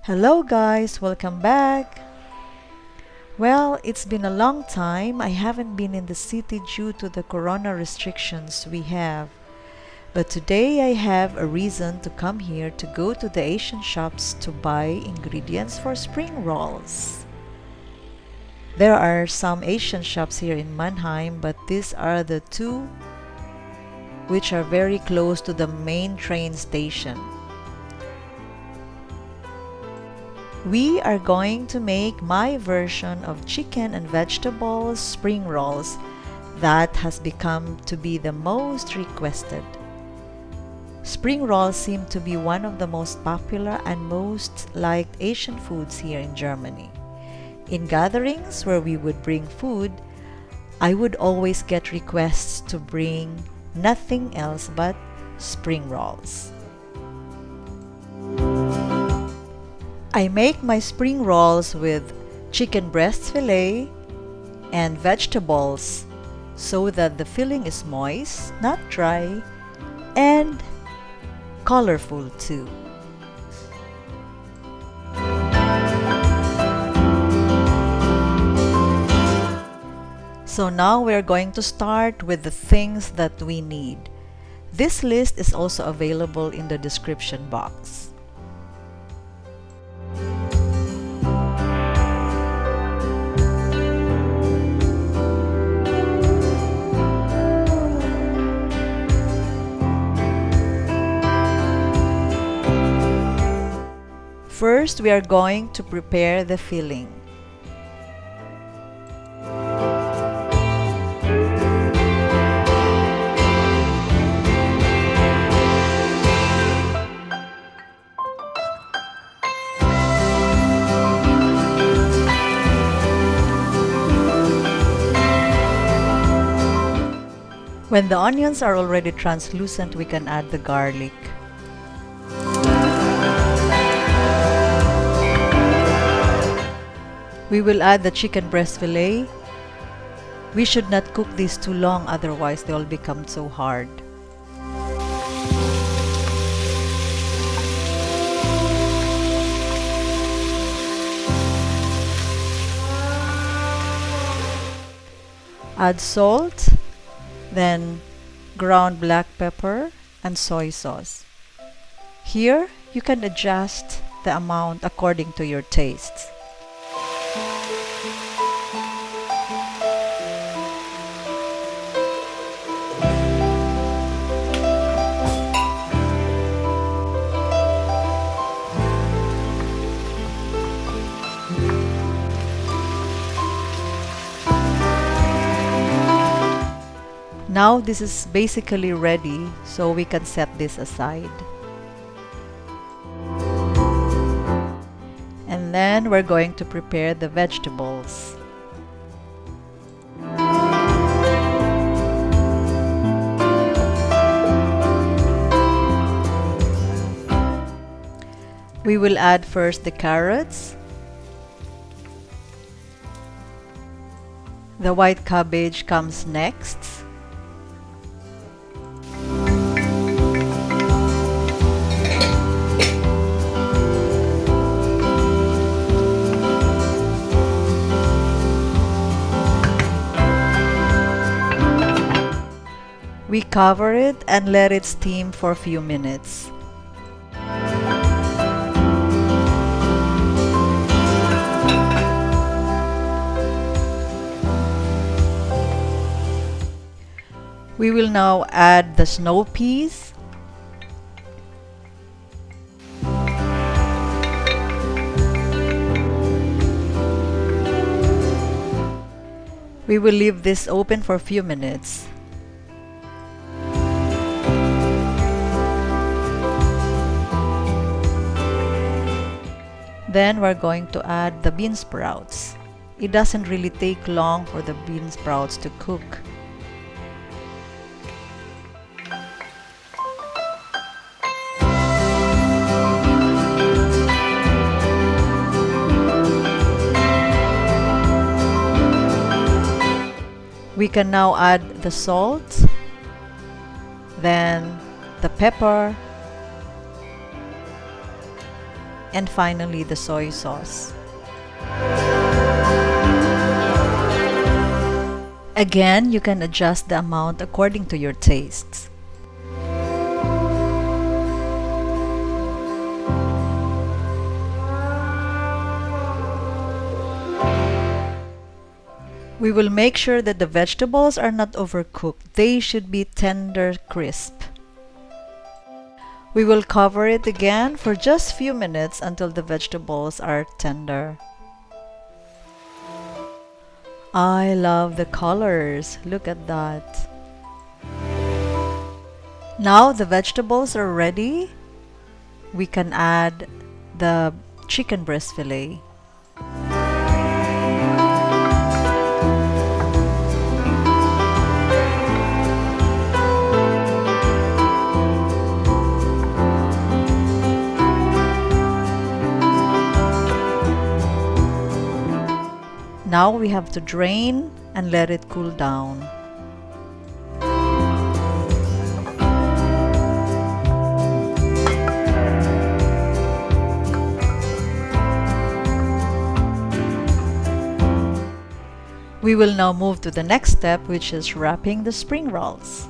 Hello guys, welcome back. Well, it's been a long time. I haven't been in the city due to the corona restrictions we have. But today I have a reason to come here to go to the Asian shops to buy ingredients for spring rolls. There are some Asian shops here in Mannheim, but these are the two which are very close to the main train station. We are going to make my version of chicken and vegetables spring rolls that has become to be the most requested. Spring rolls seem to be one of the most popular and most liked Asian foods here in Germany. In gatherings where we would bring food, I would always get requests to bring nothing else but spring rolls. I make my spring rolls with chicken breast fillet and vegetables so that the filling is moist, not dry, and colorful too. So now we're going to start with the things that we need. This list is also available in the description box. First, we are going to prepare the filling. When the onions are already translucent, we can add the garlic. We will add the chicken breast fillet. We should not cook these too long, otherwise they will become so hard. Add salt, then ground black pepper and soy sauce. Here, you can adjust the amount according to your tastes. Now this is basically ready, so we can set this aside. And then we're going to prepare the vegetables. We will add first the carrots, the white cabbage comes next. We cover it and let it steam for a few minutes. We will now add the snow peas, we will leave this open for a few minutes. Then we're going to add the bean sprouts. It doesn't really take long for the bean sprouts to cook. We can now add the salt, then the pepper, and finally the soy sauce. Again, you can adjust the amount according to your tastes. We will make sure that the vegetables are not overcooked. They should be tender crisp. We will cover it again for just few minutes until the vegetables are tender. I love the colors. Look at that. Now the vegetables are ready. We can add the chicken breast fillet. Now we have to drain and let it cool down. We will now move to the next step, which is wrapping the spring rolls.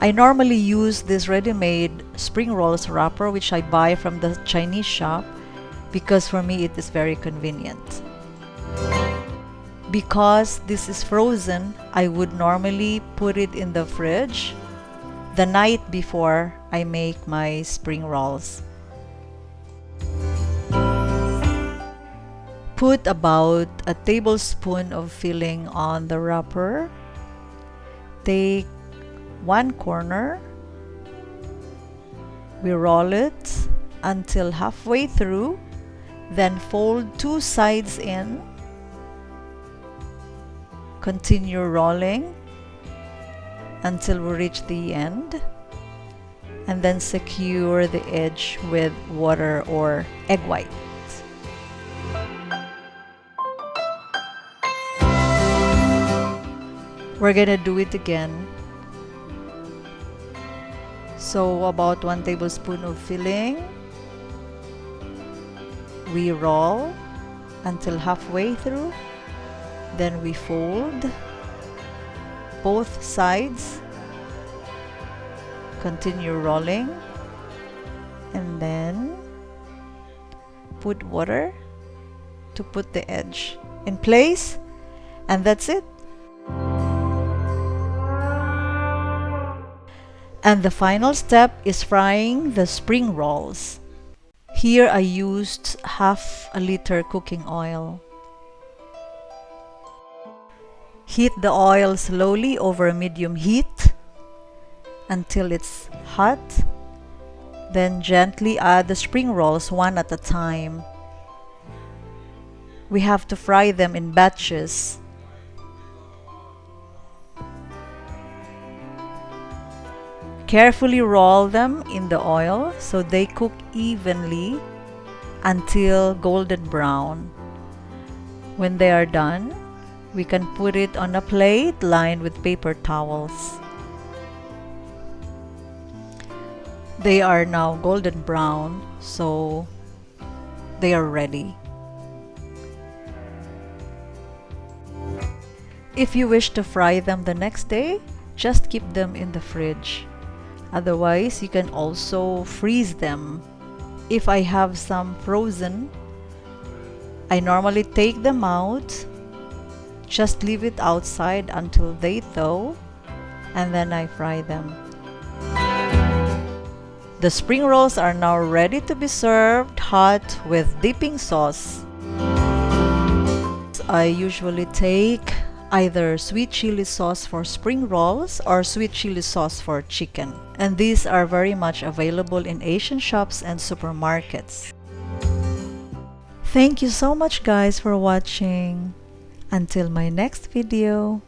I normally use this ready-made spring rolls wrapper which I buy from the Chinese shop because for me it is very convenient. Because this is frozen, I would normally put it in the fridge the night before I make my spring rolls. Put about a tablespoon of filling on the wrapper. Take one corner, we roll it until halfway through, then fold two sides in, continue rolling until we reach the end, and then secure the edge with water or egg white. We're gonna do it again. So about 1 tablespoon of filling. We roll until halfway through. Then we fold both sides. Continue rolling. And then put water to put the edge in place. And that's it. And the final step is frying the spring rolls. Here I used half a liter cooking oil. Heat the oil slowly over medium heat until it's hot. Then gently add the spring rolls one at a time. We have to fry them in batches. Carefully roll them in the oil so they cook evenly until golden brown. When they are done, we can put it on a plate lined with paper towels. They are now golden brown, so they are ready. If you wish to fry them the next day, just keep them in the fridge. Otherwise, you can also freeze them. If I have some frozen, I normally take them out, just leave it outside until they thaw, and then I fry them. The spring rolls are now ready to be served hot with dipping sauce. I usually take either sweet chili sauce for spring rolls or sweet chili sauce for chicken. And these are very much available in Asian shops and supermarkets. Thank you so much guys for watching. Until my next video.